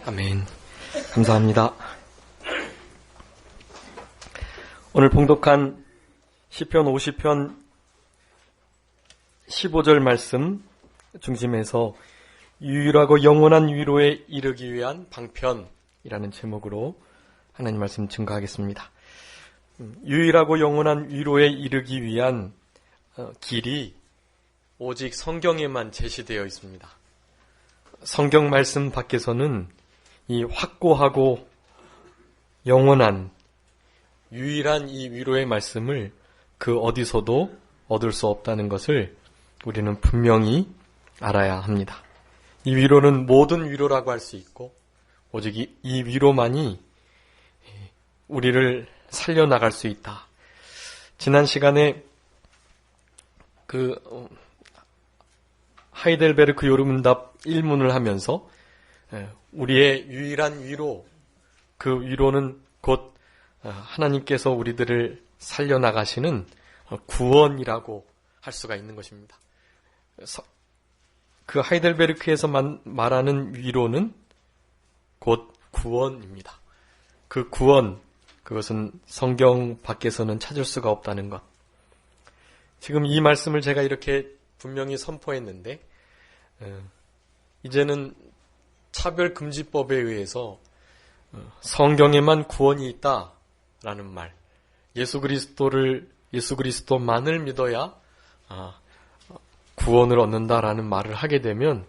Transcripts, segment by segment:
아멘. 감사합니다. 오늘 봉독한 시편 50편 15절 말씀 중심에서 유일하고 영원한 위로에 이르기 위한 방편이라는 제목으로 하나님 말씀 증거하겠습니다. 유일하고 영원한 위로에 이르기 위한 길이 오직 성경에만 제시되어 있습니다. 성경 말씀 밖에서는 이 확고하고 영원한 유일한 이 위로의 말씀을 그 어디서도 얻을 수 없다는 것을 우리는 분명히 알아야 합니다. 이 위로는 모든 위로라고 할 수 있고 오직 이 위로만이 우리를 살려나갈 수 있다. 지난 시간에 하이델베르크 요르문답 1문을 하면서 우리의 유일한 위로, 그 위로는 곧 하나님께서 우리들을 살려나가시는 구원이라고 할 수가 있는 것입니다. 그 하이델베르크에서 말하는 위로는 곧 구원입니다. 그 구원, 그것은 성경 밖에서는 찾을 수가 없다는 것. 지금 이 말씀을 제가 이렇게 분명히 선포했는데 이제는 차별금지법에 의해서 성경에만 구원이 있다라는 말, 예수 그리스도만을 믿어야 구원을 얻는다라는 말을 하게 되면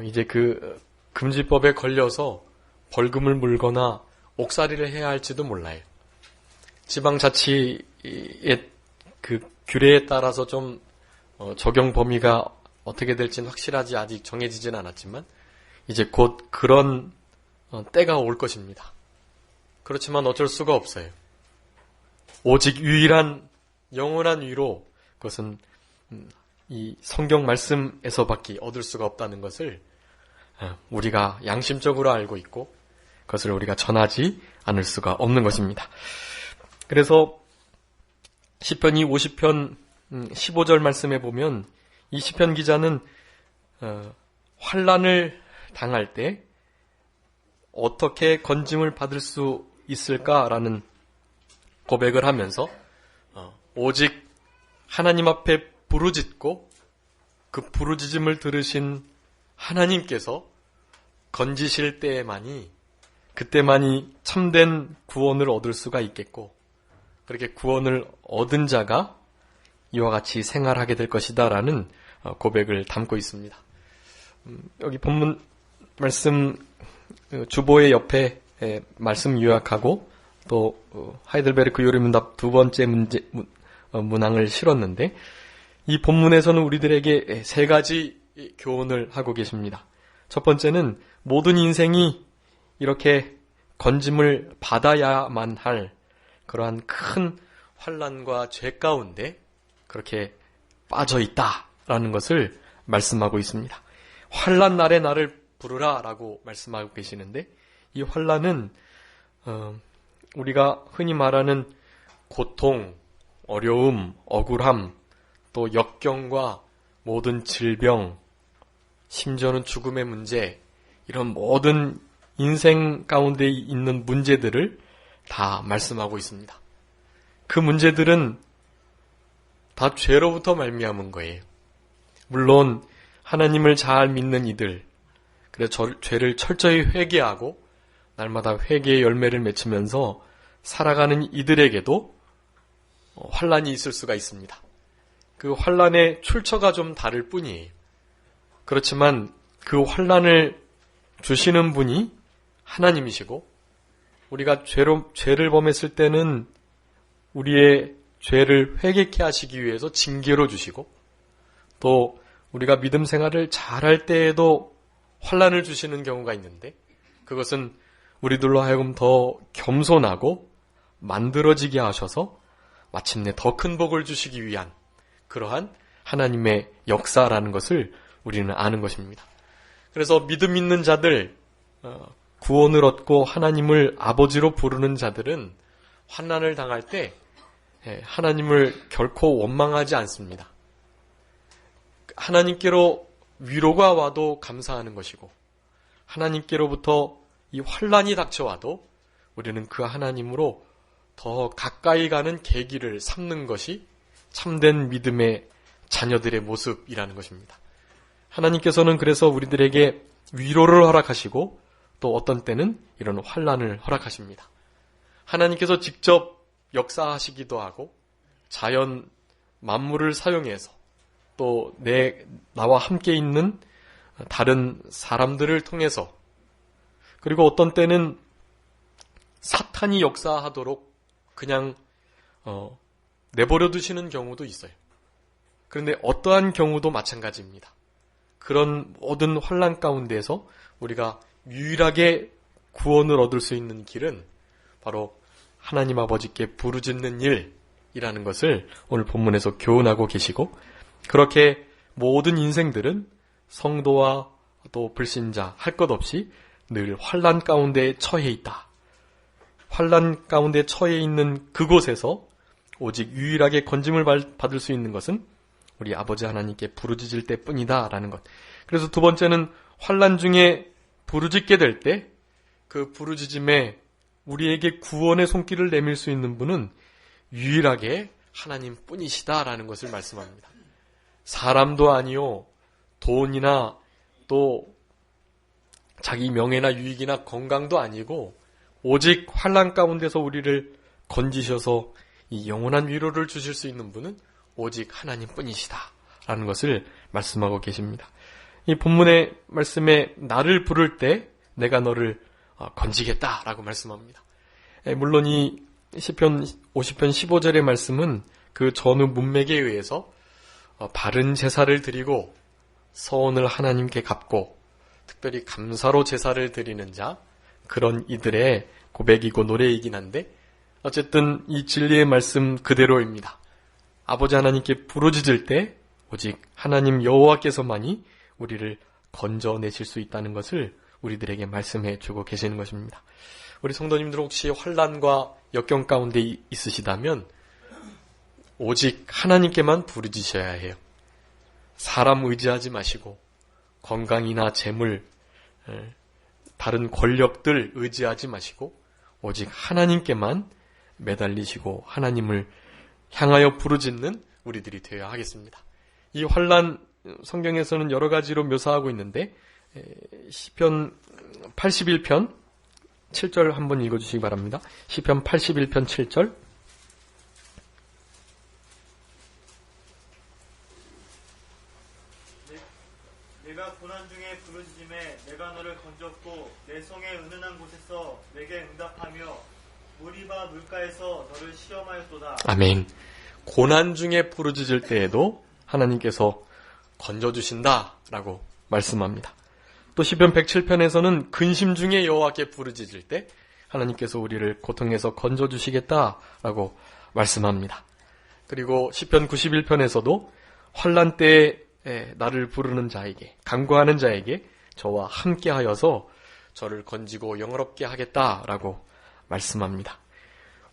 이제 그 금지법에 걸려서 벌금을 물거나 옥살이를 해야 할지도 몰라요. 지방자치의 그 규례에 따라서 좀 적용 범위가 어떻게 될지는 확실하지 아직 정해지진 않았지만 이제 곧 그런 때가 올 것입니다. 그렇지만 어쩔 수가 없어요. 오직 유일한 영원한 위로, 그것은 이 성경 말씀에서밖에 얻을 수가 없다는 것을 우리가 양심적으로 알고 있고 그것을 우리가 전하지 않을 수가 없는 것입니다. 그래서 시편이 50편 15절 말씀에 보면 이 시편 기자는 환난을 당할 때 어떻게 건짐을 받을 수 있을까라는 고백을 하면서 오직 하나님 앞에 부르짖고 그 부르짖음을 들으신 하나님께서 건지실 때에만이, 그때만이 참된 구원을 얻을 수가 있겠고 그렇게 구원을 얻은 자가 이와 같이 생활하게 될 것이다 라는 고백을 담고 있습니다. 여기 본문 말씀 주보의 옆에 말씀 요약하고 또 하이델베르크 요리문답 두 번째 문항을 실었는데 이 본문에서는 우리들에게 세 가지 교훈을 하고 계십니다. 첫 번째는 모든 인생이 이렇게 건짐을 받아야만 할 그러한 큰 환난과 죄 가운데 그렇게 빠져 있다라는 것을 말씀하고 있습니다. 환난 날에 나를 부르라 라고 말씀하고 계시는데 이 환난은 우리가 흔히 말하는 고통, 어려움, 억울함, 또 역경과 모든 질병, 심지어는 죽음의 문제, 이런 모든 인생 가운데 있는 문제들을 다 말씀하고 있습니다. 그 문제들은 다 죄로부터 말미암은 거예요. 물론 하나님을 잘 믿는 이들, 그래서 죄를 철저히 회개하고 날마다 회개의 열매를 맺으면서 살아가는 이들에게도 환난이 있을 수가 있습니다. 그 환난의 출처가 좀 다를 뿐이에요. 그렇지만 그 환난을 주시는 분이 하나님이시고 우리가 죄를 범했을 때는 우리의 죄를 회개케 하시기 위해서 징계로 주시고 또 우리가 믿음 생활을 잘할 때에도 환난을 주시는 경우가 있는데 그것은 우리들로 하여금 더 겸손하고 만들어지게 하셔서 마침내 더 큰 복을 주시기 위한 그러한 하나님의 역사라는 것을 우리는 아는 것입니다. 그래서 믿음 있는 자들, 구원을 얻고 하나님을 아버지로 부르는 자들은 환난을 당할 때 하나님을 결코 원망하지 않습니다. 하나님께로 위로가 와도 감사하는 것이고 하나님께로부터 이 환란이 닥쳐와도 우리는 그 하나님으로 더 가까이 가는 계기를 삼는 것이 참된 믿음의 자녀들의 모습이라는 것입니다. 하나님께서는 그래서 우리들에게 위로를 허락하시고 또 어떤 때는 이런 환란을 허락하십니다. 하나님께서 직접 역사하시기도 하고 자연 만물을 사용해서 또 나와 함께 있는 다른 사람들을 통해서 그리고 어떤 때는 사탄이 역사하도록 그냥 내버려 두시는 경우도 있어요. 그런데 어떠한 경우도 마찬가지입니다. 그런 모든 환난 가운데에서 우리가 유일하게 구원을 얻을 수 있는 길은 바로 하나님 아버지께 부르짖는 일이라는 것을 오늘 본문에서 교훈하고 계시고 그렇게 모든 인생들은 성도와 또 불신자 할 것 없이 늘 환난 가운데 처해 있다. 환난 가운데 처해 있는 그곳에서 오직 유일하게 건짐을 받을 수 있는 것은 우리 아버지 하나님께 부르짖을 때뿐이다 라는 것. 그래서 두 번째는 환난 중에 부르짖게 될 때 그 부르짖음에 우리에게 구원의 손길을 내밀 수 있는 분은 유일하게 하나님뿐이시다라는 것을 말씀합니다. 사람도 아니요 돈이나 또 자기 명예나 유익이나 건강도 아니고 오직 환난 가운데서 우리를 건지셔서 이 영원한 위로를 주실 수 있는 분은 오직 하나님뿐이시다라는 것을 말씀하고 계십니다. 이 본문의 말씀에 나를 부를 때 내가 너를 건지겠다라고 말씀합니다. 물론 이 시편 50편 15절의 말씀은 그 전후 문맥에 의해서 바른 제사를 드리고 서원을 하나님께 갚고 특별히 감사로 제사를 드리는 자 그런 이들의 고백이고 노래이긴 한데 어쨌든 이 진리의 말씀 그대로입니다. 아버지 하나님께 부르짖을 때 오직 하나님 여호와께서만이 우리를 건져내실 수 있다는 것을 우리들에게 말씀해 주고 계시는 것입니다. 우리 성도님들 혹시 환난과 역경 가운데 있으시다면 오직 하나님께만 부르짖으셔야 해요. 사람 의지하지 마시고 건강이나 재물, 다른 권력들 의지하지 마시고 오직 하나님께만 매달리시고 하나님을 향하여 부르짖는 우리들이 되어야 하겠습니다. 이 환난 성경에서는 여러 가지로 묘사하고 있는데 시편 81편 7절 한번 읽어주시기 바랍니다. 시편 81편 7절 내가 고난 중에 부르짖음에 내가 너를 건졌고 내 성의 은은한 곳에서 내게 응답하며 무리바 물가에서 너를 시험하였도다. 아멘. 고난 중에 부르짖을 때에도 하나님께서 건져주신다라고 말씀합니다. 또 시편 107편에서는 근심 중에 여호와께 부르짖을 때 하나님께서 우리를 고통에서 건져주시겠다라고 말씀합니다. 그리고 시편 91편에서도 환난 때에 나를 부르는 자에게 간구하는 자에게 저와 함께하여서 저를 건지고 영화롭게 하겠다라고 말씀합니다.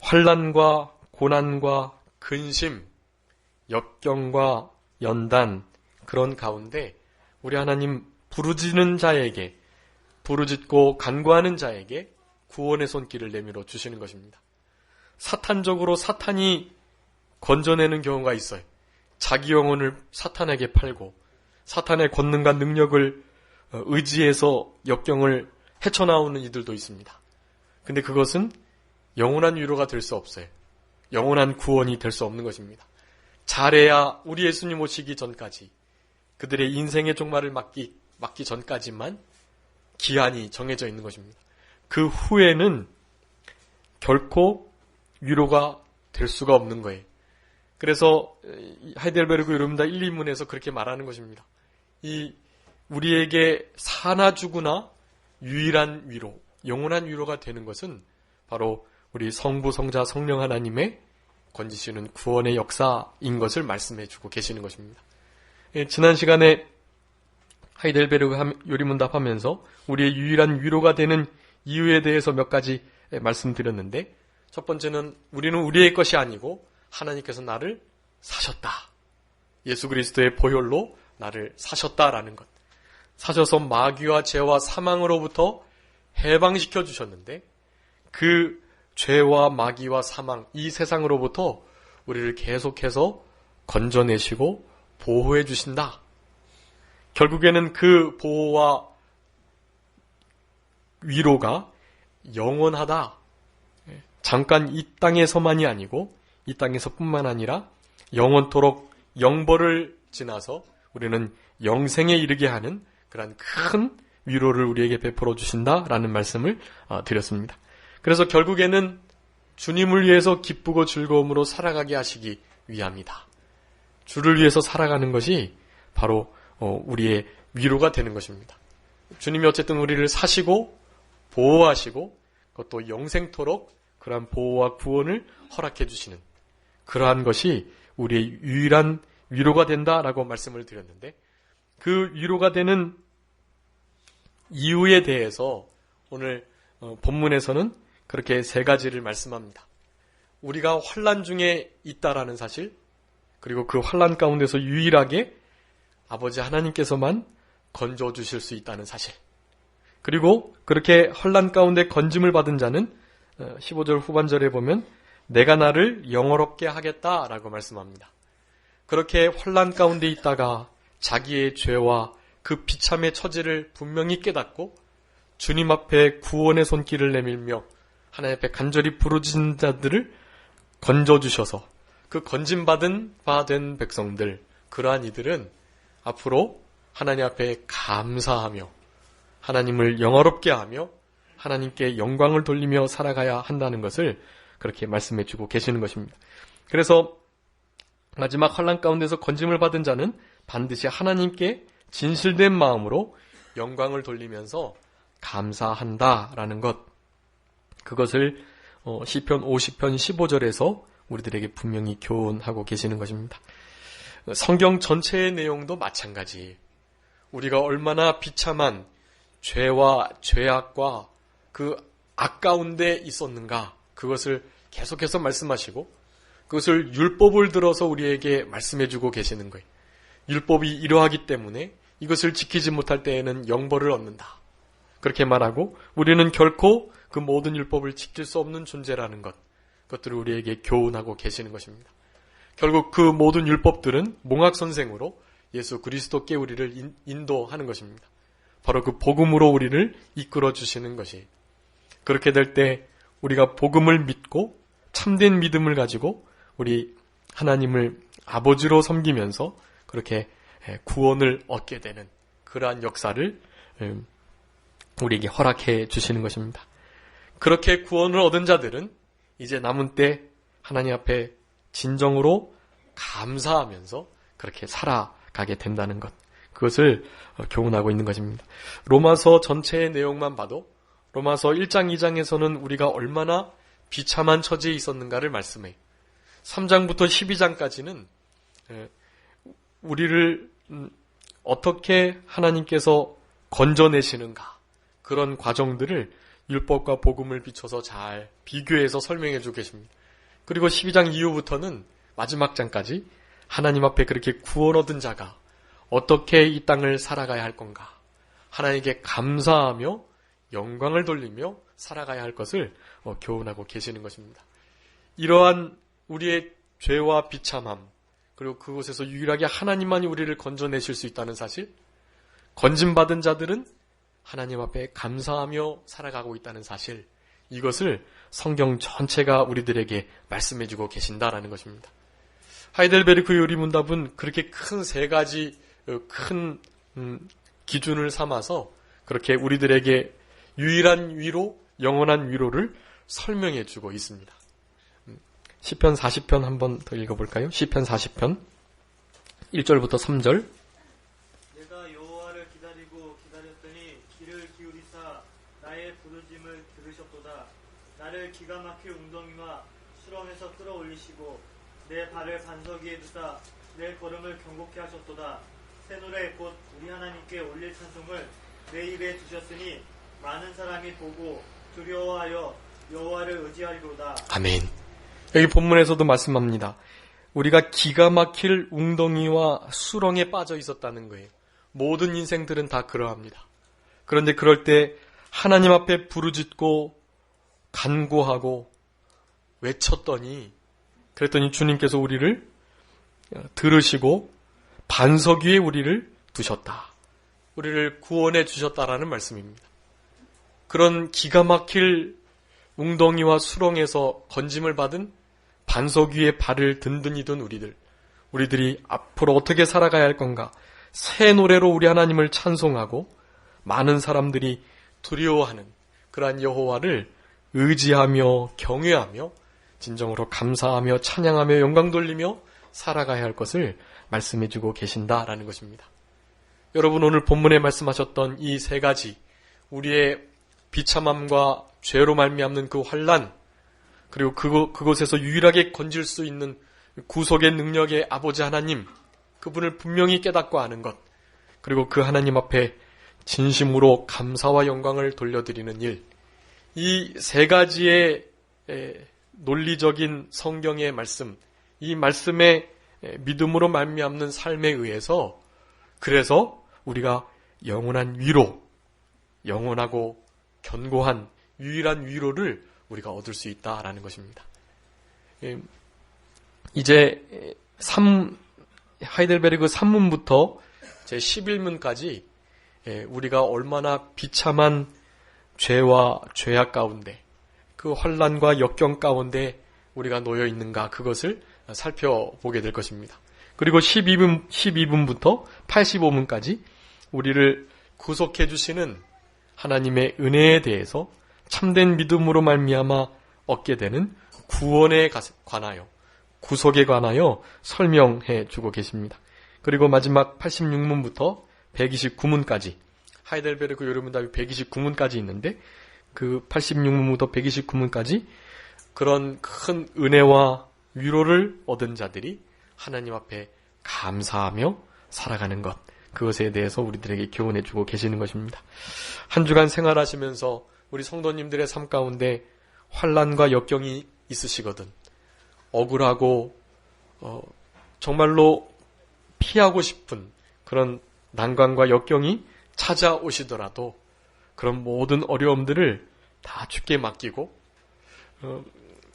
환난과 고난과 근심, 역경과 연단 그런 가운데 우리 하나님 부르짖는 자에게 부르짖고 간구하는 자에게 구원의 손길을 내밀어 주시는 것입니다. 사탄적으로 사탄이 건져내는 경우가 있어요. 자기 영혼을 사탄에게 팔고 사탄의 권능과 능력을 의지해서 역경을 헤쳐나오는 이들도 있습니다. 근데 그것은 영원한 위로가 될 수 없어요. 영원한 구원이 될 수 없는 것입니다. 잘해야 우리 예수님 오시기 전까지 그들의 인생의 종말을 맞기 전까지만 기한이 정해져 있는 것입니다. 그 후에는 결코 위로가 될 수가 없는 거예요. 그래서 하이델베르그 요르문다 1, 2문에서 그렇게 말하는 것입니다. 이 우리에게 사나 죽으나 유일한 위로, 영원한 위로가 되는 것은 바로 우리 성부, 성자, 성령 하나님의 건지시는 구원의 역사인 것을 말씀해 주고 계시는 것입니다. 지난 시간에 하이델베르그 요리문답 하면서 우리의 유일한 위로가 되는 이유에 대해서 몇 가지 말씀드렸는데 첫 번째는 우리는 우리의 것이 아니고 하나님께서 나를 사셨다. 예수 그리스도의 보혈로 나를 사셨다라는 것. 사셔서 마귀와 죄와 사망으로부터 해방시켜 주셨는데 그 죄와 마귀와 사망, 이 세상으로부터 우리를 계속해서 건져내시고 보호해 주신다. 결국에는 그 보호와 위로가 영원하다. 잠깐 이 땅에서만이 아니고 이 땅에서뿐만 아니라 영원토록 영벌을 지나서 우리는 영생에 이르게 하는 그러한 큰 위로를 우리에게 베풀어 주신다라는 말씀을 드렸습니다. 그래서 결국에는 주님을 위해서 기쁘고 즐거움으로 살아가게 하시기 위함이다. 주를 위해서 살아가는 것이 바로 우리의 위로가 되는 것입니다. 주님이 어쨌든 우리를 사시고 보호하시고 그것도 영생토록 그러한 보호와 구원을 허락해 주시는 그러한 것이 우리의 유일한 위로가 된다라고 말씀을 드렸는데 그 위로가 되는 이유에 대해서 오늘 본문에서는 그렇게 세 가지를 말씀합니다. 우리가 환난 중에 있다라는 사실, 그리고 그 환난 가운데서 유일하게 아버지 하나님께서만 건져 주실 수 있다는 사실, 그리고 그렇게 환난 가운데 건짐을 받은 자는 15절 후반절에 보면 내가 나를 영화롭게 하겠다라고 말씀합니다. 그렇게 환난 가운데 있다가 자기의 죄와 그 비참의 처지를 분명히 깨닫고 주님 앞에 구원의 손길을 내밀며 하나님 앞에 간절히 부르짖는 자들을 건져주셔서 그 건짐받은 바 된 백성들, 그러한 이들은 앞으로 하나님 앞에 감사하며 하나님을 영화롭게 하며 하나님께 영광을 돌리며 살아가야 한다는 것을 그렇게 말씀해 주고 계시는 것입니다. 그래서 마지막 환난 가운데서 건짐을 받은 자는 반드시 하나님께 진실된 마음으로 영광을 돌리면서 감사한다라는 것, 그것을 시편 50편 15절에서 우리들에게 분명히 교훈하고 계시는 것입니다. 성경 전체의 내용도 마찬가지. 우리가 얼마나 비참한 죄와 죄악과 그 악 가운데 있었는가, 그것을 계속해서 말씀하시고 그것을 율법을 들어서 우리에게 말씀해주고 계시는 거예요. 율법이 이러하기 때문에 이것을 지키지 못할 때에는 영벌을 얻는다. 그렇게 말하고 우리는 결코 그 모든 율법을 지킬 수 없는 존재라는 것, 그것들을 우리에게 교훈하고 계시는 것입니다. 결국 그 모든 율법들은 몽학선생으로 예수 그리스도께 우리를 인도하는 것입니다. 바로 그 복음으로 우리를 이끌어 주시는 것이, 그렇게 될 때 우리가 복음을 믿고 참된 믿음을 가지고 우리 하나님을 아버지로 섬기면서 그렇게 구원을 얻게 되는 그러한 역사를 우리에게 허락해 주시는 것입니다. 그렇게 구원을 얻은 자들은 이제 남은 때 하나님 앞에 진정으로 감사하면서 그렇게 살아가게 된다는 것, 그것을 교훈하고 있는 것입니다. 로마서 전체의 내용만 봐도 로마서 1장 2장에서는 우리가 얼마나 비참한 처지에 있었는가를 말씀해요. 3장부터 12장까지는 우리를 어떻게 하나님께서 건져내시는가, 그런 과정들을 율법과 복음을 비춰서 잘 비교해서 설명해 주고 계십니다. 그리고 12장 이후부터는 마지막 장까지 하나님 앞에 그렇게 구원 얻은 자가 어떻게 이 땅을 살아가야 할 건가, 하나님께 감사하며 영광을 돌리며 살아가야 할 것을 교훈하고 계시는 것입니다. 이러한 우리의 죄와 비참함, 그리고 그곳에서 유일하게 하나님만이 우리를 건져내실 수 있다는 사실, 건짐받은 자들은 하나님 앞에 감사하며 살아가고 있다는 사실, 이것을 성경 전체가 우리들에게 말씀해주고 계신다라는 것입니다. 하이델베르크 요리문답은 그렇게 큰 세 가지 큰 기준을 삼아서 그렇게 우리들에게 유일한 위로, 영원한 위로를 설명해주고 있습니다. 시편 40편 한번 더 읽어볼까요? 시편 40편 1절부터 3절. 내가 여호와를 기다리고 기다렸더니 귀를 기울이사 나의 부르짐을 들으셨도다. 나를 기가 막힐 웅덩이와 수렁에서 끌어올리시고 내 발을 반석 위에 두사 내 걸음을 경고케 하셨도다. 새 노래 곧 우리 하나님께 올릴 찬송을 내 입에 두셨으니 많은 사람이 보고 두려워하여 여호와를 의지하리로다. 아멘. 여기 본문에서도 말씀합니다. 우리가 기가 막힐 웅덩이와 수렁에 빠져 있었다는 거예요. 모든 인생들은 다 그러합니다. 그런데 그럴 때 하나님 앞에 부르짖고 간구하고 그랬더니 주님께서 우리를 들으시고 반석 위에 우리를 두셨다. 우리를 구원해 주셨다라는 말씀입니다. 그런 기가 막힐 웅덩이와 수렁에서 건짐을 받은 반석 위에 발을 든든히 둔 우리들이 앞으로 어떻게 살아가야 할 건가? 새 노래로 우리 하나님을 찬송하고 많은 사람들이 두려워하는 그러한 여호와를 의지하며 경외하며 진정으로 감사하며 찬양하며 영광 돌리며 살아가야 할 것을 말씀해주고 계신다라는 것입니다. 여러분, 오늘 본문에 말씀하셨던 이 세 가지, 우리의 비참함과 죄로 말미암는 그 환난, 그리고 그곳에서 유일하게 건질 수 있는 구속의 능력의 아버지 하나님, 그분을 분명히 깨닫고 아는 것, 그리고 그 하나님 앞에 진심으로 감사와 영광을 돌려드리는 일, 이 세 가지의 논리적인 성경의 말씀, 이 말씀의 믿음으로 말미암는 삶에 의해서, 그래서 우리가 영원한 위로, 영원하고 견고한 유일한 위로를 우리가 얻을 수 있다라는 것입니다. 이제 하이델베르그 3문부터 제 11문까지 우리가 얼마나 비참한 죄와 죄악 가운데, 그 환난과 역경 가운데 우리가 놓여 있는가, 그것을 살펴보게 될 것입니다. 그리고 12분부터 85분까지 우리를 구속해 주시는 하나님의 은혜에 대해서 참된 믿음으로 말미암아 얻게 되는 구원에 관하여, 구속에 관하여 설명해 주고 계십니다. 그리고 마지막 86문부터 129문까지, 하이델베르크 요르문답이 129문까지 있는데 그 86문부터 129문까지 그런 큰 은혜와 위로를 얻은 자들이 하나님 앞에 감사하며 살아가는 것, 그것에 대해서 우리들에게 교훈해 주고 계시는 것입니다. 한 주간 생활하시면서 우리 성도님들의 삶 가운데 환난과 역경이 있으시거든, 억울하고 정말로 피하고 싶은 그런 난관과 역경이 찾아오시더라도 그런 모든 어려움들을 다 주께 맡기고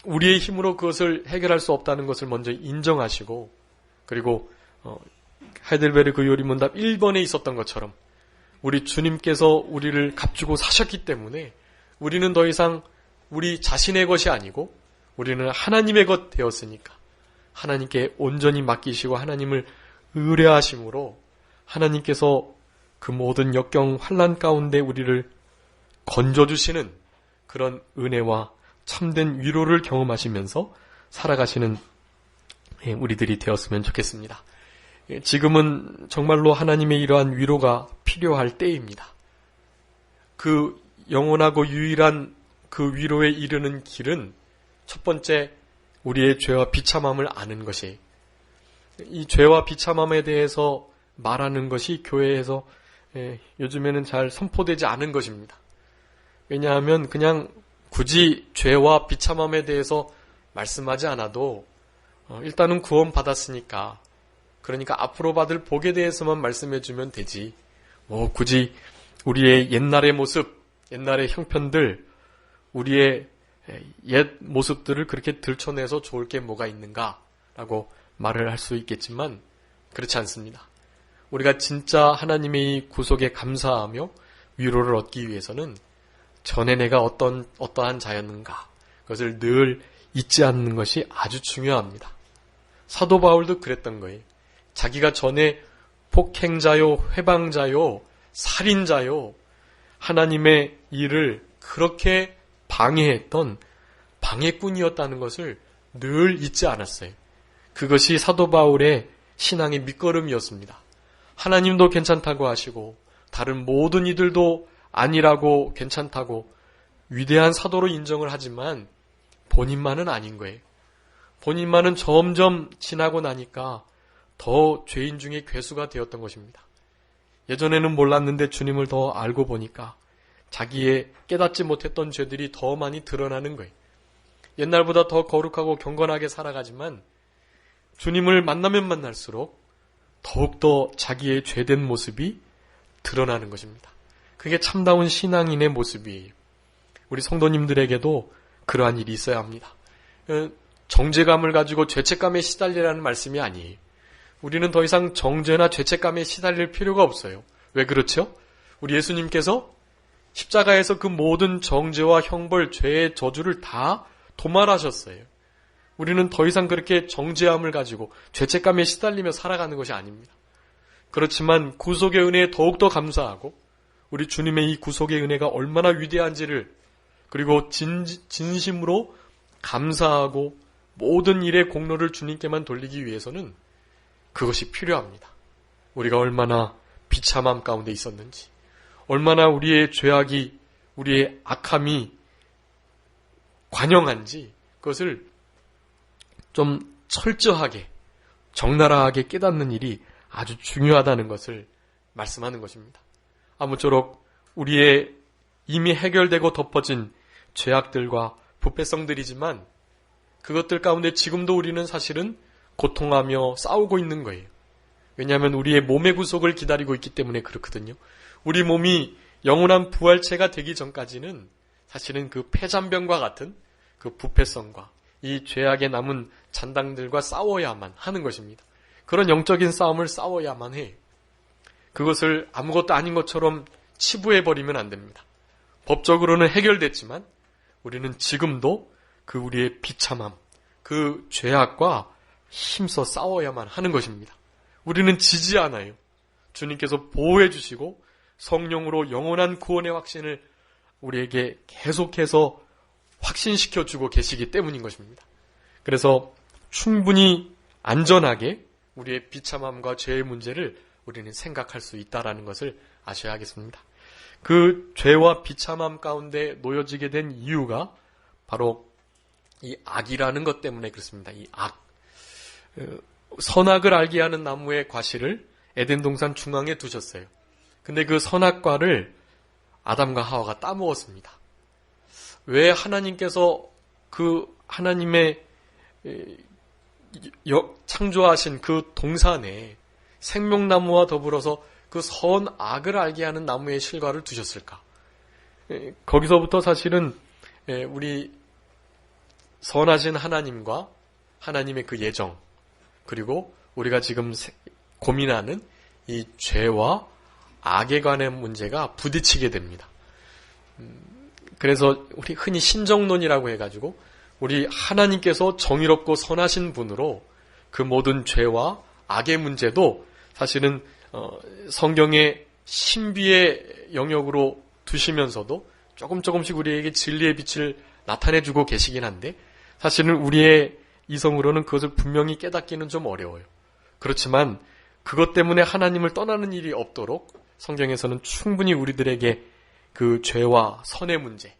우리의 힘으로 그것을 해결할 수 없다는 것을 먼저 인정하시고, 그리고 하이델베르크 요리문답 1번에 있었던 것처럼 우리 주님께서 우리를 값주고 사셨기 때문에 우리는 더 이상 우리 자신의 것이 아니고 우리는 하나님의 것 되었으니까 하나님께 온전히 맡기시고 하나님을 의뢰하심으로 하나님께서 그 모든 역경 환난 가운데 우리를 건져주시는 그런 은혜와 참된 위로를 경험하시면서 살아가시는 우리들이 되었으면 좋겠습니다. 지금은 정말로 하나님의 이러한 위로가 필요할 때입니다. 그 영원하고 유일한 그 위로에 이르는 길은 첫 번째, 우리의 죄와 비참함을 아는 것이, 이 죄와 비참함에 대해서 말하는 것이 교회에서 요즘에는 잘 선포되지 않은 것입니다. 왜냐하면 그냥 굳이 죄와 비참함에 대해서 말씀하지 않아도 일단은 구원 받았으니까, 그러니까 앞으로 받을 복에 대해서만 말씀해주면 되지, 굳이 우리의 옛날의 모습, 옛날의 형편들, 우리의 옛 모습들을 그렇게 들춰내서 좋을 게 뭐가 있는가 라고 말을 할 수 있겠지만 그렇지 않습니다. 우리가 진짜 하나님의 이 구속에 감사하며 위로를 얻기 위해서는 전에 내가 어떠한 자였는가, 그것을 늘 잊지 않는 것이 아주 중요합니다. 사도 바울도 그랬던 거예요. 자기가 전에 폭행자요, 회방자요, 살인자요, 하나님의 일을 그렇게 방해했던 방해꾼이었다는 것을 늘 잊지 않았어요. 그것이 사도 바울의 신앙의 밑거름이었습니다. 하나님도 괜찮다고 하시고 다른 모든 이들도 아니라고 괜찮다고 위대한 사도로 인정을 하지만 본인만은 아닌 거예요. 본인만은 점점 지나고 나니까 더 죄인 중에 괴수가 되었던 것입니다. 예전에는 몰랐는데 주님을 더 알고 보니까 자기의 깨닫지 못했던 죄들이 더 많이 드러나는 거예요. 옛날보다 더 거룩하고 경건하게 살아가지만 주님을 만나면 만날수록 더욱더 자기의 죄된 모습이 드러나는 것입니다. 그게 참다운 신앙인의 모습이에요. 우리 성도님들에게도 그러한 일이 있어야 합니다. 정죄감을 가지고 죄책감에 시달리라는 말씀이 아니에요. 우리는 더 이상 정죄나 죄책감에 시달릴 필요가 없어요. 왜 그렇죠? 우리 예수님께서 십자가에서 그 모든 정죄와 형벌, 죄의 저주를 다 도말하셨어요. 우리는 더 이상 그렇게 정죄함을 가지고 죄책감에 시달리며 살아가는 것이 아닙니다. 그렇지만 구속의 은혜에 더욱더 감사하고 우리 주님의 이 구속의 은혜가 얼마나 위대한지를 그리고 진심으로 감사하고 모든 일의 공로를 주님께만 돌리기 위해서는 그것이 필요합니다. 우리가 얼마나 비참함 가운데 있었는지, 얼마나 우리의 죄악이, 우리의 악함이 관영한지 그것을 좀 철저하게, 적나라하게 깨닫는 일이 아주 중요하다는 것을 말씀하는 것입니다. 아무쪼록 우리의 이미 해결되고 덮어진 죄악들과 부패성들이지만 그것들 가운데 지금도 우리는 사실은 고통하며 싸우고 있는 거예요. 왜냐하면 우리의 몸의 구속을 기다리고 있기 때문에 그렇거든요. 우리 몸이 영원한 부활체가 되기 전까지는 사실은 그 폐잔병과 같은 그 부패성과 이 죄악에 남은 잔당들과 싸워야만 하는 것입니다. 그런 영적인 싸움을 싸워야만 해요. 그것을 아무것도 아닌 것처럼 치부해버리면 안 됩니다. 법적으로는 해결됐지만 우리는 지금도 그 우리의 비참함, 그 죄악과 힘써 싸워야만 하는 것입니다. 우리는 지지 않아요. 주님께서 보호해 주시고 성령으로 영원한 구원의 확신을 우리에게 계속해서 확신시켜 주고 계시기 때문인 것입니다. 그래서 충분히 안전하게 우리의 비참함과 죄의 문제를 우리는 생각할 수 있다는 것을 아셔야 하겠습니다. 그 죄와 비참함 가운데 놓여지게 된 이유가 바로 이 악이라는 것 때문에 그렇습니다. 이 악. 선악을 알게 하는 나무의 과실을 에덴 동산 중앙에 두셨어요. 근데 그 선악과를 아담과 하와가 따먹었습니다. 왜 하나님께서 그 하나님의 창조하신 그 동산에 생명나무와 더불어서 그 선악을 알게 하는 나무의 실과를 두셨을까? 거기서부터 사실은 우리 선하신 하나님과 하나님의 그 예정, 그리고 우리가 지금 고민하는 이 죄와 악에 관한 문제가 부딪히게 됩니다. 그래서 우리 흔히 신정론이라고 해가지고 우리 하나님께서 정의롭고 선하신 분으로 그 모든 죄와 악의 문제도 사실은 성경의 신비의 영역으로 두시면서도 조금씩 우리에게 진리의 빛을 나타내주고 계시긴 한데 사실은 우리의 이성으로는 그것을 분명히 깨닫기는 좀 어려워요. 그렇지만 그것 때문에 하나님을 떠나는 일이 없도록 성경에서는 충분히 우리들에게 그 죄와 선의 문제,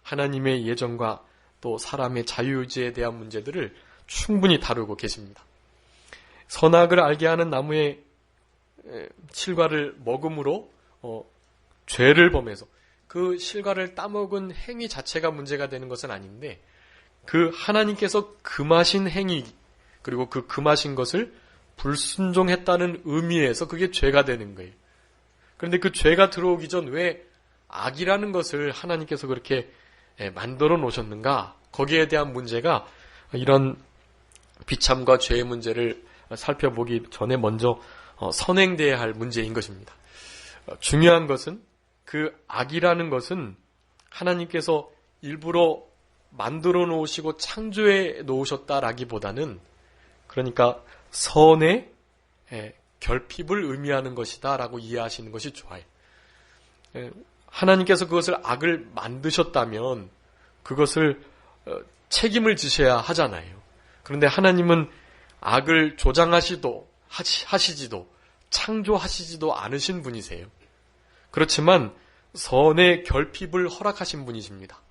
하나님의 예정과 또 사람의 자유의지에 대한 문제들을 충분히 다루고 계십니다. 선악을 알게 하는 나무의 실과를 먹음으로 죄를 범해서 그 실과를 따먹은 행위 자체가 문제가 되는 것은 아닌데 그 하나님께서 금하신 행위 그리고 그 금하신 것을 불순종했다는 의미에서 그게 죄가 되는 거예요. 그런데 그 죄가 들어오기 전 왜 악이라는 것을 하나님께서 그렇게 만들어 놓으셨는가? 거기에 대한 문제가 이런 비참과 죄의 문제를 살펴보기 전에 먼저 선행돼야 할 문제인 것입니다. 중요한 것은 그 악이라는 것은 하나님께서 일부러 만들어 놓으시고 창조해 놓으셨다라기보다는 그러니까 선의 결핍을 의미하는 것이다 라고 이해하시는 것이 좋아요. 하나님께서 그것을 악을 만드셨다면 그것을 책임을 지셔야 하잖아요. 그런데 하나님은 악을 하시지도 창조하시지도 않으신 분이세요. 그렇지만 선의 결핍을 허락하신 분이십니다.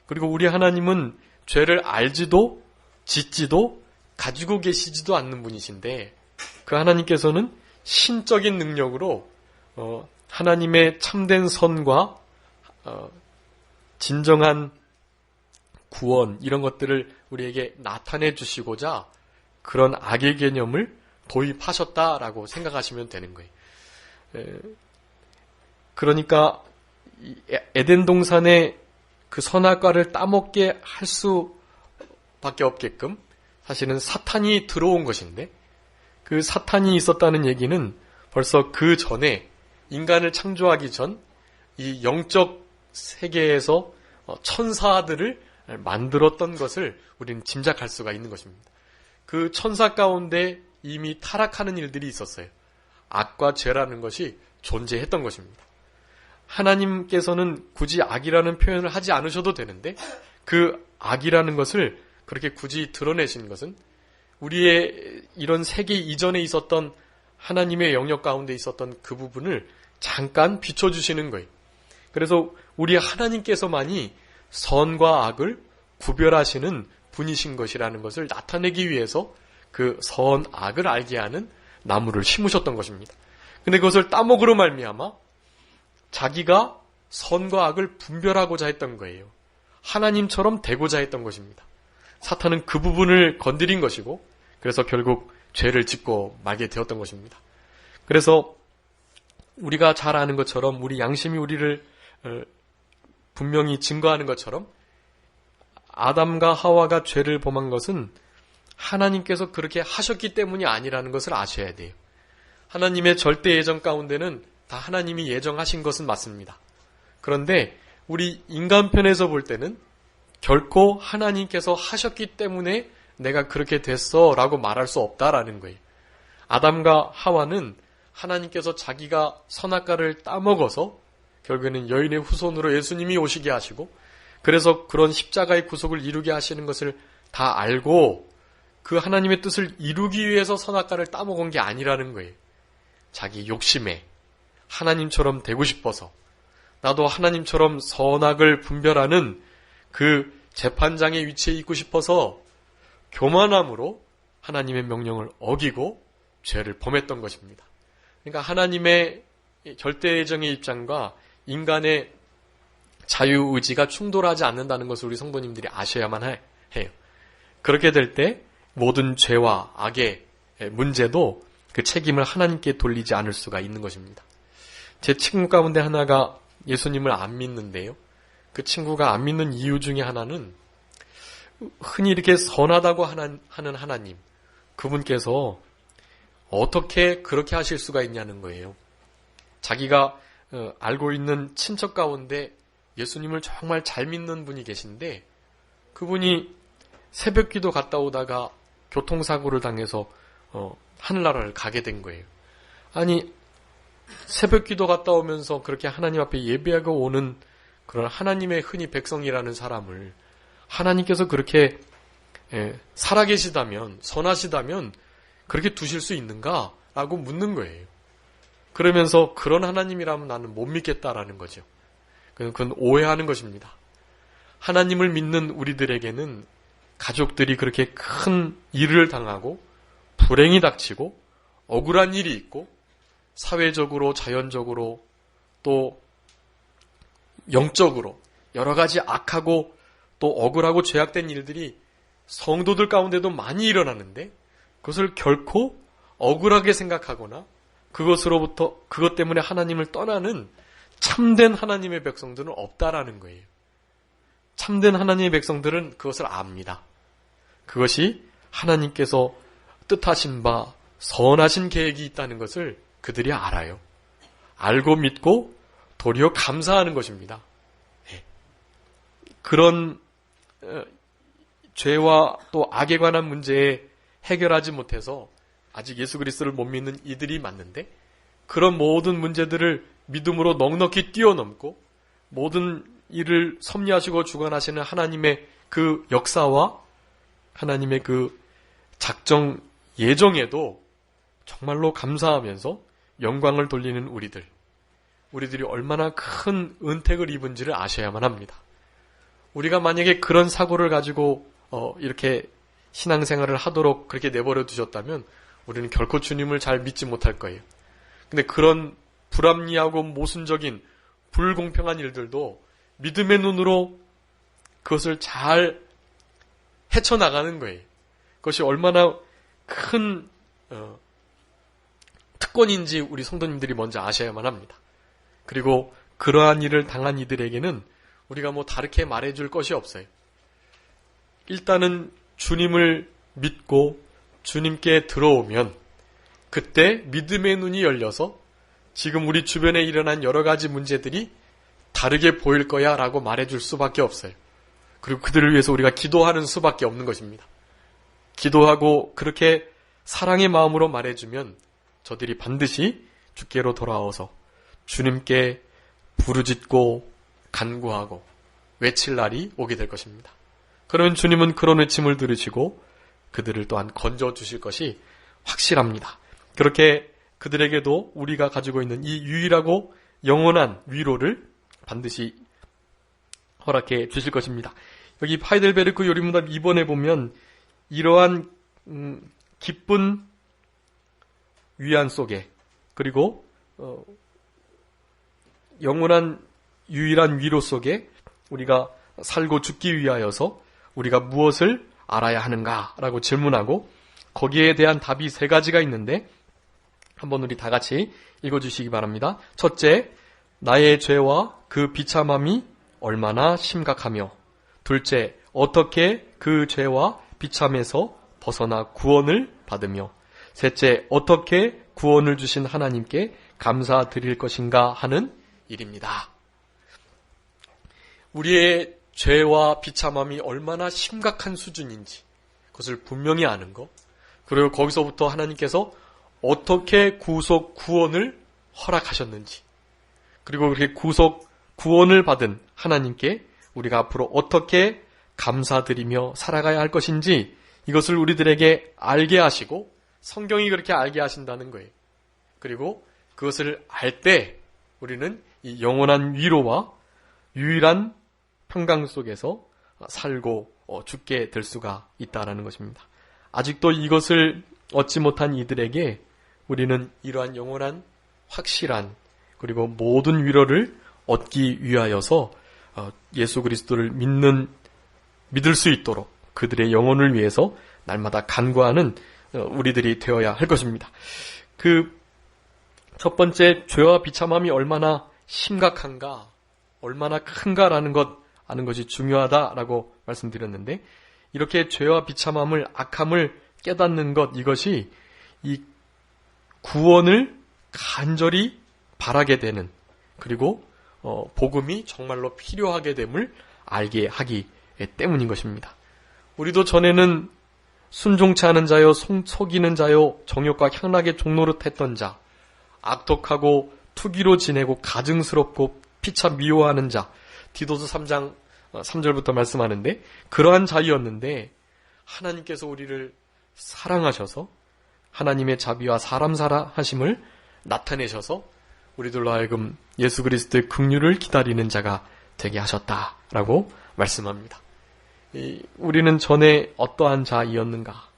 그리고 우리 하나님은 죄를 알지도 짓지도 가지고 계시지도 않는 분이신데 그 하나님께서는 신적인 능력으로 하나님의 참된 선과 진정한 구원 이런 것들을 우리에게 나타내 주시고자 그런 악의 개념을 도입하셨다라고 생각하시면 되는 거예요. 그러니까 에덴 동산의 그 선악과를 따먹게 할 수밖에 없게끔 사실은 사탄이 들어온 것인데, 그 사탄이 있었다는 얘기는 벌써 그 전에 인간을 창조하기 전 이 영적 세계에서 천사들을 만들었던 것을 우리는 짐작할 수가 있는 것입니다. 그 천사 가운데 이미 타락하는 일들이 있었어요. 악과 죄라는 것이 존재했던 것입니다. 하나님께서는 굳이 악이라는 표현을 하지 않으셔도 되는데, 그 악이라는 것을 그렇게 굳이 드러내신 것은 우리의 이런 세계 이전에 있었던 하나님의 영역 가운데 있었던 그 부분을 잠깐 비춰주시는 거예요. 그래서 우리 하나님께서만이 선과 악을 구별하시는 분이신 것이라는 것을 나타내기 위해서 그 선, 악을 알게 하는 나무를 심으셨던 것입니다. 근데 그것을 따먹으로 말미암아 자기가 선과 악을 분별하고자 했던 거예요. 하나님처럼 되고자 했던 것입니다. 사탄은 그 부분을 건드린 것이고, 그래서 결국 죄를 짓고 말게 되었던 것입니다. 그래서 우리가 잘 아는 것처럼, 우리 양심이 우리를 분명히 증거하는 것처럼, 아담과 하와가 죄를 범한 것은 하나님께서 그렇게 하셨기 때문이 아니라는 것을 아셔야 돼요. 하나님의 절대 예정 가운데는 다 하나님이 예정하신 것은 맞습니다. 그런데 우리 인간편에서 볼 때는 결코 하나님께서 하셨기 때문에 내가 그렇게 됐어 라고 말할 수 없다라는 거예요. 아담과 하와는 하나님께서 자기가 선악과를 따먹어서 결국에는 여인의 후손으로 예수님이 오시게 하시고, 그래서 그런 십자가의 구속을 이루게 하시는 것을 다 알고 그 하나님의 뜻을 이루기 위해서 선악과를 따먹은 게 아니라는 거예요. 자기 욕심에 하나님처럼 되고 싶어서, 나도 하나님처럼 선악을 분별하는 그 재판장의 위치에 있고 싶어서 교만함으로 하나님의 명령을 어기고 죄를 범했던 것입니다. 그러니까 하나님의 절대 예정의 입장과 인간의 자유의지가 충돌하지 않는다는 것을 우리 성도님들이 아셔야만 해요. 그렇게 될 때 모든 죄와 악의 문제도 그 책임을 하나님께 돌리지 않을 수가 있는 것입니다. 제 친구 가운데 하나가 예수님을 안 믿는데요. 그 친구가 안 믿는 이유 중에 하나는 흔히 이렇게 선하다고 하는 하나님, 그분께서 어떻게 그렇게 하실 수가 있냐는 거예요. 자기가 알고 있는 친척 가운데 예수님을 정말 잘 믿는 분이 계신데, 그분이 새벽기도 갔다 오다가 교통사고를 당해서 하늘나라를 가게 된 거예요. 아니, 새벽기도 갔다 오면서 그렇게 하나님 앞에 예배하고 오는 그런 하나님의 흔히 백성이라는 사람을 하나님께서 그렇게 살아계시다면, 선하시다면 그렇게 두실 수 있는가? 라고 묻는 거예요. 그러면서 그런 하나님이라면 나는 못 믿겠다라는 거죠. 그건 오해하는 것입니다. 하나님을 믿는 우리들에게는 가족들이 그렇게 큰 일을 당하고 불행이 닥치고 억울한 일이 있고 사회적으로, 자연적으로, 또 영적으로 여러 가지 악하고 또 억울하고 죄악된 일들이 성도들 가운데도 많이 일어나는데, 그것을 결코 억울하게 생각하거나 그것 때문에 하나님을 떠나는 참된 하나님의 백성들은 없다라는 거예요. 참된 하나님의 백성들은 그것을 압니다. 그것이 하나님께서 뜻하신 바 선하신 계획이 있다는 것을 그들이 알아요. 알고 믿고 도리어 감사하는 것입니다. 그런 죄와 또 악에 관한 문제에 해결하지 못해서 아직 예수 그리스도를 못 믿는 이들이 맞는데, 그런 모든 문제들을 믿음으로 넉넉히 뛰어넘고 모든 일을 섭리하시고 주관하시는 하나님의 그 역사와 하나님의 그 작정 예정에도 정말로 감사하면서 영광을 돌리는 우리들이 얼마나 큰 은택을 입은지를 아셔야만 합니다. 우리가 만약에 그런 사고를 가지고 이렇게 신앙생활을 하도록 그렇게 내버려 두셨다면 우리는 결코 주님을 잘 믿지 못할 거예요. 근데 그런 불합리하고 모순적인 불공평한 일들도 믿음의 눈으로 그것을 잘 헤쳐나가는 거예요. 그것이 얼마나 큰 특권인지 우리 성도님들이 먼저 아셔야만 합니다. 그리고 그러한 일을 당한 이들에게는 우리가 뭐 다르게 말해줄 것이 없어요. 일단은 주님을 믿고 주님께 들어오면 그때 믿음의 눈이 열려서 지금 우리 주변에 일어난 여러 가지 문제들이 다르게 보일 거야 라고 말해줄 수밖에 없어요. 그리고 그들을 위해서 우리가 기도하는 수밖에 없는 것입니다. 기도하고 그렇게 사랑의 마음으로 말해주면 저들이 반드시 주께로 돌아와서 주님께 부르짖고 간구하고 외칠 날이 오게 될 것입니다. 그러면 주님은 그런 외침을 들으시고 그들을 또한 건져주실 것이 확실합니다. 그렇게 그들에게도 우리가 가지고 있는 이 유일하고 영원한 위로를 반드시 허락해 주실 것입니다. 여기 하이델베르크 요리문답 2번에 보면 이러한 기쁜 위안 속에 그리고 영원한 유일한 위로 속에 우리가 살고 죽기 위하여서 우리가 무엇을 알아야 하는가라고 질문하고 거기에 대한 답이 3가지가 있는데 한번 우리 다 같이 읽어주시기 바랍니다. 첫째, 나의 죄와 그 비참함이 얼마나 심각하며, 둘째, 어떻게 그 죄와 비참에서 벗어나 구원을 받으며, 셋째, 어떻게 구원을 주신 하나님께 감사드릴 것인가 하는 일입니다. 우리의 죄와 비참함이 얼마나 심각한 수준인지 그것을 분명히 아는 것, 그리고 거기서부터 하나님께서 어떻게 구속 구원을 허락하셨는지, 그리고 그렇게 구속 구원을 받은 하나님께 우리가 앞으로 어떻게 감사드리며 살아가야 할 것인지 이것을 우리들에게 알게 하시고 성경이 그렇게 알게 하신다는 거예요. 그리고 그것을 알 때 우리는 이 영원한 위로와 유일한 평강 속에서 살고 죽게 될 수가 있다라는 것입니다. 아직도 이것을 얻지 못한 이들에게 우리는 이러한 영원한 확실한 그리고 모든 위로를 얻기 위하여서 예수 그리스도를 믿을 수 있도록 그들의 영혼을 위해서 날마다 간구하는 우리들이 되어야 할 것입니다. 그 첫 번째, 죄와 비참함이 얼마나 심각한가, 얼마나 큰가라는 것 아는 것이 중요하다라고 말씀드렸는데, 이렇게 죄와 비참함을, 악함을 깨닫는 것, 이것이 이 구원을 간절히 바라게 되는, 그리고 복음이 정말로 필요하게 됨을 알게 하기 때문인 것입니다. 우리도 전에는 순종치 않은 자요, 속이는 자요, 정욕과 향락의 종노릇했던 자, 악독하고 투기로 지내고 가증스럽고 피차 미워하는 자, 디도서 3장 3절부터 말씀하는데 그러한 자이었는데 하나님께서 우리를 사랑하셔서 하나님의 자비와 사람 사랑하심을 나타내셔서 우리들로 하여금 예수 그리스도의 긍휼을 기다리는 자가 되게 하셨다라고 말씀합니다. 우리는 전에 어떠한 자이었는가?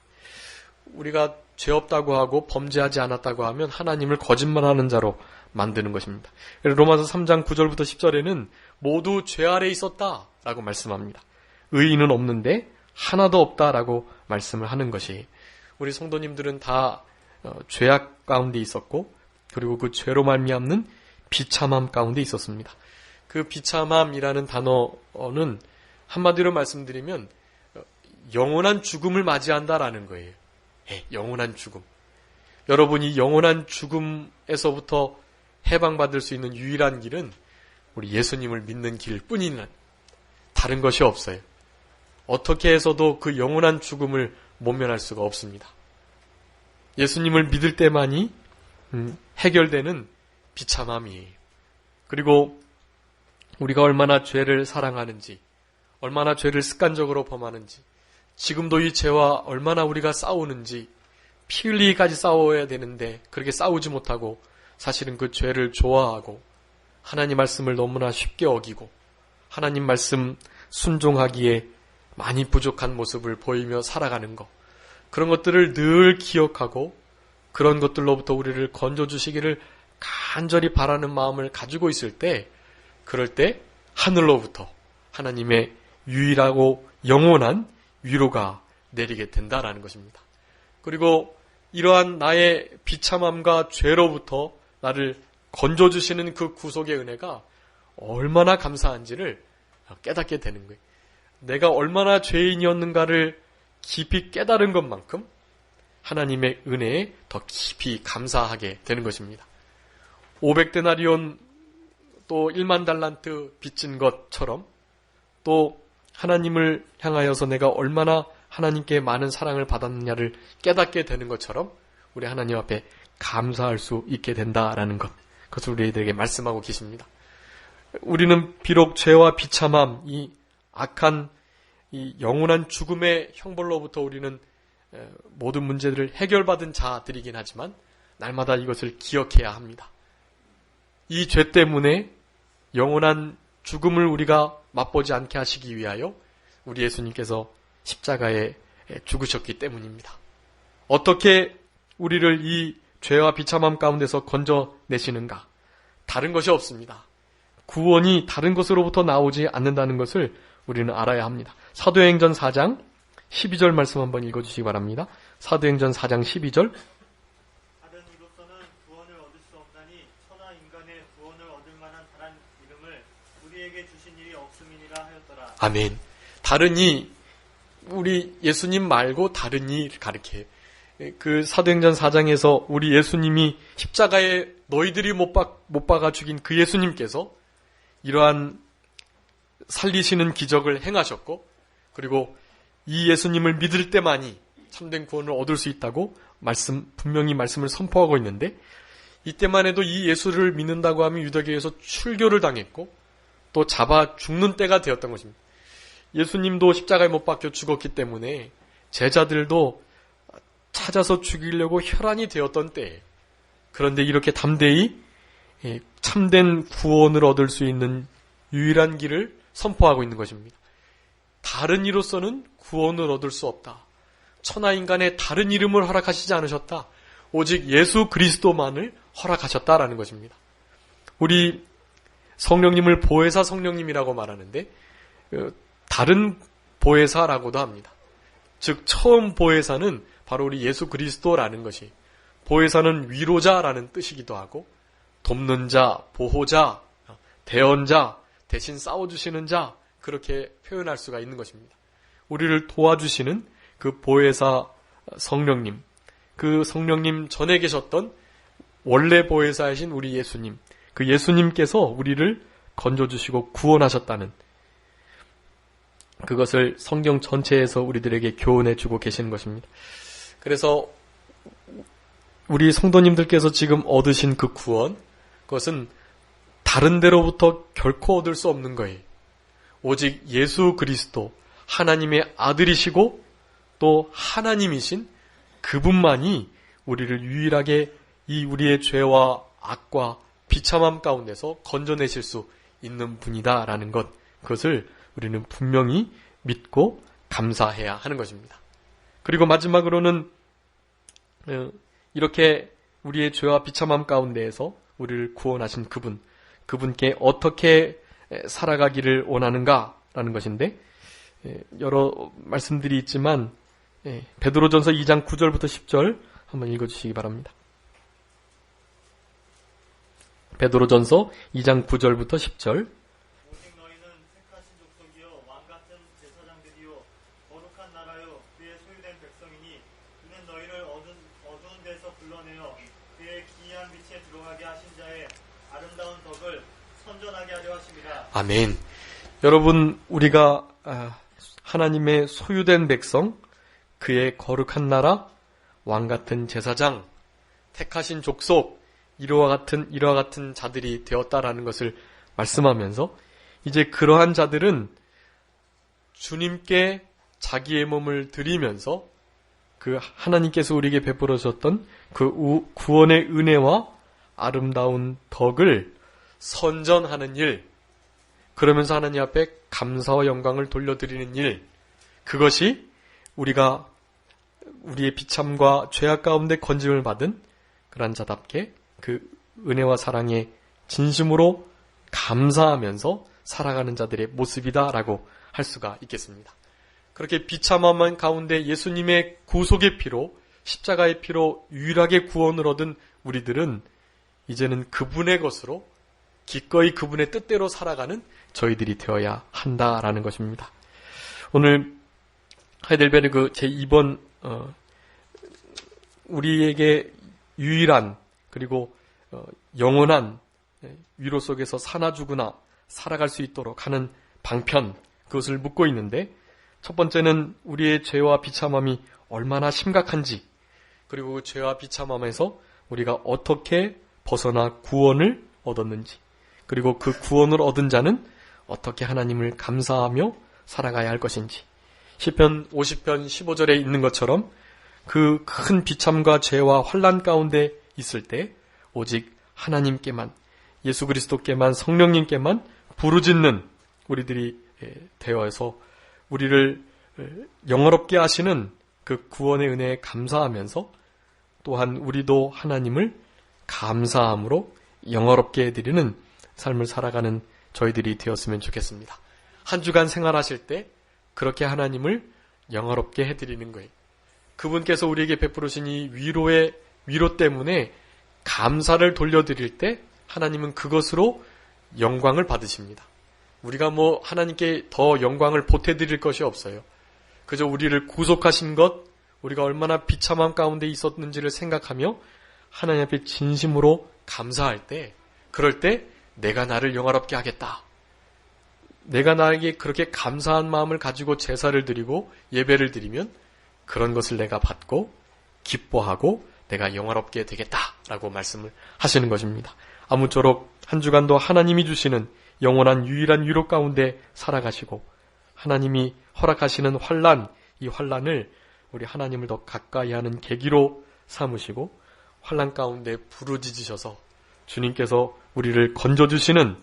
우리가 죄 없다고 하고 범죄하지 않았다고 하면 하나님을 거짓말하는 자로 만드는 것입니다. 로마서 3장 9절부터 10절에는 모두 죄 아래 있었다라고 말씀합니다. 의인은 없는데 하나도 없다라고 말씀을 하는 것이, 우리 성도님들은 다 죄악 가운데 있었고 그리고 그 죄로 말미암는 비참함 가운데 있었습니다. 그 비참함이라는 단어는 한마디로 말씀드리면 영원한 죽음을 맞이한다라는 거예요. 영원한 죽음. 여러분이 영원한 죽음에서부터 해방받을 수 있는 유일한 길은 우리 예수님을 믿는 길뿐인 다른 것이 없어요. 어떻게 해서도 그 영원한 죽음을 모면할 수가 없습니다. 예수님을 믿을 때만이 해결되는 비참함이에요. 그리고 우리가 얼마나 죄를 사랑하는지, 얼마나 죄를 습관적으로 범하는지, 지금도 이 죄와 얼마나 우리가 싸우는지, 피 흘리기까지 싸워야 되는데 그렇게 싸우지 못하고 사실은 그 죄를 좋아하고 하나님 말씀을 너무나 쉽게 어기고 하나님 말씀 순종하기에 많이 부족한 모습을 보이며 살아가는 것, 그런 것들을 늘 기억하고 그런 것들로부터 우리를 건져주시기를 간절히 바라는 마음을 가지고 있을 때, 그럴 때 하늘로부터 하나님의 유일하고 영원한 위로가 내리게 된다라는 것입니다. 그리고 이러한 나의 비참함과 죄로부터 나를 건져주시는 그 구속의 은혜가 얼마나 감사한지를 깨닫게 되는 거예요. 내가 얼마나 죄인이었는가를 깊이 깨달은 것만큼 하나님의 은혜에 더 깊이 감사하게 되는 것입니다. 500데나리온 또 1만 달란트 빚진 것처럼 또 하나님을 향하여서 내가 얼마나 하나님께 많은 사랑을 받았느냐를 깨닫게 되는 것처럼 우리 하나님 앞에 감사할 수 있게 된다라는 것, 그것을 우리들에게 말씀하고 계십니다. 우리는 비록 죄와 비참함, 이 악한 이 영원한 죽음의 형벌로부터 우리는 모든 문제들을 해결받은 자들이긴 하지만 날마다 이것을 기억해야 합니다. 이 죄 때문에 영원한 죽음을 우리가 맛보지 않게 하시기 위하여 우리 예수님께서 십자가에 죽으셨기 때문입니다. 어떻게 우리를 이 죄와 비참함 가운데서 건져내시는가? 다른 것이 없습니다. 구원이 다른 것으로부터 나오지 않는다는 것을 우리는 알아야 합니다. 사도행전 4장 12절 말씀 한번 읽어주시기 바랍니다. 사도행전 4장 12절. 다른 이로서는 구원을 얻을 수 없나니 천하 인간의 구원을 얻을 만한 다른 이름을 우리에게 주신 일이 없음이니라 하였더라. 아멘. 다른 이, 우리 예수님 말고 다른 이를 가리켜요. 그 사도행전 4장에서 우리 예수님이 십자가에 너희들이 못 박아 죽인 그 예수님께서 이러한 살리시는 기적을 행하셨고, 그리고 이 예수님을 믿을 때만이 참된 구원을 얻을 수 있다고 분명히 말씀을 선포하고 있는데, 이때만 해도 이 예수를 믿는다고 하면 유대교에서 출교를 당했고 또 잡아 죽는 때가 되었던 것입니다. 예수님도 십자가에 못 박혀 죽었기 때문에 제자들도 찾아서 죽이려고 혈안이 되었던 때에, 그런데 이렇게 담대히 참된 구원을 얻을 수 있는 유일한 길을 선포하고 있는 것입니다. 다른 이로서는 구원을 얻을 수 없다. 천하 인간의 다른 이름을 허락하시지 않으셨다. 오직 예수 그리스도만을 허락하셨다라는 것입니다. 우리 성령님을 보혜사 성령님이라고 말하는데 다른 보혜사라고도 합니다. 즉 처음 보혜사는 바로 우리 예수 그리스도라는 것이, 보혜사는 위로자라는 뜻이기도 하고 돕는 자, 보호자, 대언자, 대신 싸워주시는 자, 그렇게 표현할 수가 있는 것입니다. 우리를 도와주시는 그 보혜사 성령님, 그 성령님 전에 계셨던 원래 보혜사이신 우리 예수님, 그 예수님께서 우리를 건져주시고 구원하셨다는 그것을 성경 전체에서 우리들에게 교훈해주고 계시는 것입니다. 그래서 우리 성도님들께서 지금 얻으신 그 구원, 그것은 다른 데로부터 결코 얻을 수 없는 거예요. 오직 예수 그리스도, 하나님의 아들이시고 또 하나님이신 그분만이 우리를 유일하게 이 우리의 죄와 악과 비참함 가운데서 건져내실 수 있는 분이다라는 것, 그것을 우리는 분명히 믿고 감사해야 하는 것입니다. 그리고 마지막으로는 이렇게 우리의 죄와 비참함 가운데에서 우리를 구원하신 그분께 어떻게 살아가기를 원하는가라는 것인데, 여러 말씀들이 있지만 베드로전서 2장 9절부터 10절 한번 읽어주시기 바랍니다. 베드로전서 2장 9절부터 10절. 오직 너희는 택하신 족속이요 왕같은 제사장들이요 거룩한 나라요 그의 소유된 백성이니 그는 너희를 어두운 데서 불러내어 그의 기이한 빛에 들어가게 하신 자의 아름다운 덕을 선전하게 하려 하심이라. 아멘. 여러분, 우리가 하나님의 소유된 백성, 그의 거룩한 나라, 왕같은 제사장, 택하신 족속, 이와 같은 자들이 되었다라는 것을 말씀하면서, 이제 그러한 자들은 주님께 자기의 몸을 드리면서 그 하나님께서 우리에게 베풀어 주셨던 그 구원의 은혜와 아름다운 덕을 선전하는 일, 그러면서 하나님 앞에 감사와 영광을 돌려드리는 일, 그것이 우리가 우리의 비참과 죄악 가운데 건짐을 받은 그런 자답게 그 은혜와 사랑에 진심으로 감사하면서 살아가는 자들의 모습이다라고 할 수가 있겠습니다. 그렇게 비참함 가운데 예수님의 구속의 피로, 십자가의 피로 유일하게 구원을 얻은 우리들은 이제는 그분의 것으로 기꺼이 그분의 뜻대로 살아가는 저희들이 되어야 한다라는 것입니다. 오늘 하이델베르그 제2번 우리에게 유일한 그리고 영원한 위로 속에서 사나 죽으나 살아갈 수 있도록 하는 방편, 그것을 묻고 있는데, 첫 번째는 우리의 죄와 비참함이 얼마나 심각한지, 그리고 그 죄와 비참함에서 우리가 어떻게 벗어나 구원을 얻었는지, 그리고 그 구원을 얻은 자는 어떻게 하나님을 감사하며 살아가야 할 것인지, 시편 50편 15절에 있는 것처럼 그 큰 비참과 죄와 환난 가운데 있을 때 오직 하나님께만, 예수 그리스도께만, 성령님께만 부르짖는 우리들이 되어서 우리를 영화롭게 하시는 그 구원의 은혜에 감사하면서 또한 우리도 하나님을 감사함으로 영화롭게 해드리는 삶을 살아가는 저희들이 되었으면 좋겠습니다. 한 주간 생활하실 때 그렇게 하나님을 영화롭게 해드리는 거예요. 그분께서 우리에게 베푸르신 이 위로 때문에 감사를 돌려드릴 때 하나님은 그것으로 영광을 받으십니다. 우리가 하나님께 더 영광을 보태드릴 것이 없어요. 그저 우리를 구속하신 것, 우리가 얼마나 비참함 가운데 있었는지를 생각하며 하나님 앞에 진심으로 감사할 때, 그럴 때 내가 나를 영화롭게 하겠다. 내가 나에게 그렇게 감사한 마음을 가지고 제사를 드리고 예배를 드리면 그런 것을 내가 받고 기뻐하고 내가 영화롭게 되겠다라고 말씀을 하시는 것입니다. 아무쪼록 한 주간도 하나님이 주시는 영원한 유일한 위로 가운데 살아가시고 하나님이 허락하시는 환난, 이 환난을 우리 하나님을 더 가까이 하는 계기로 삼으시고 환난 가운데 부르짖으셔서 주님께서 우리를 건져주시는,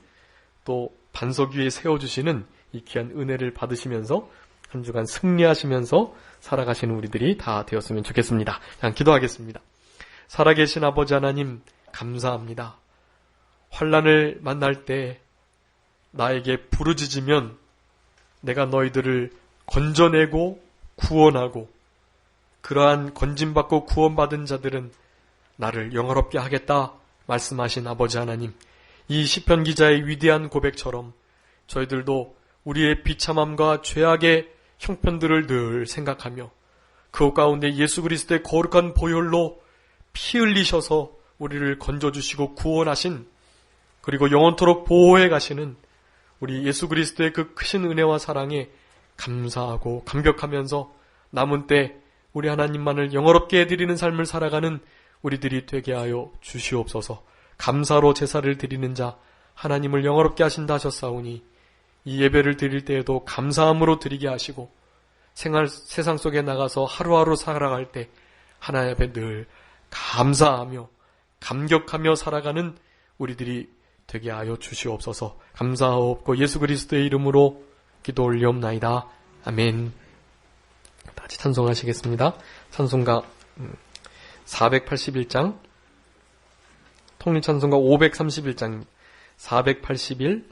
또 반석 위에 세워주시는 이 귀한 은혜를 받으시면서 한 주간 승리하시면서 살아가시는 우리들이 다 되었으면 좋겠습니다. 자, 기도하겠습니다. 살아계신 아버지 하나님, 감사합니다. 환난을 만날 때 나에게 부르짖으면 내가 너희들을 건져내고 구원하고, 그러한 건짐받고 구원받은 자들은 나를 영화롭게 하겠다 말씀하신 아버지 하나님, 이 시편 기자의 위대한 고백처럼 저희들도 우리의 비참함과 죄악의 형편들을 늘 생각하며 그 가운데 예수 그리스도의 거룩한 보혈로 피 흘리셔서 우리를 건져주시고 구원하신, 그리고 영원토록 보호해 가시는 우리 예수 그리스도의 그 크신 은혜와 사랑에 감사하고 감격하면서 남은 때 우리 하나님만을 영화롭게 해드리는 삶을 살아가는 우리들이 되게 하여 주시옵소서. 감사로 제사를 드리는 자 하나님을 영화롭게 하신다 하셨사오니 이 예배를 드릴 때에도 감사함으로 드리게 하시고 세상 속에 나가서 하루하루 살아갈 때 하나님 앞에 늘 감사하며 감격하며 살아가는 우리들이 되게 하여 주시옵소서. 감사하옵고 예수 그리스도의 이름으로 기도 올리옵나이다. 아멘. 다시 찬송하시겠습니다. 찬송가 481장, 통일찬송가 531장입니다. 481,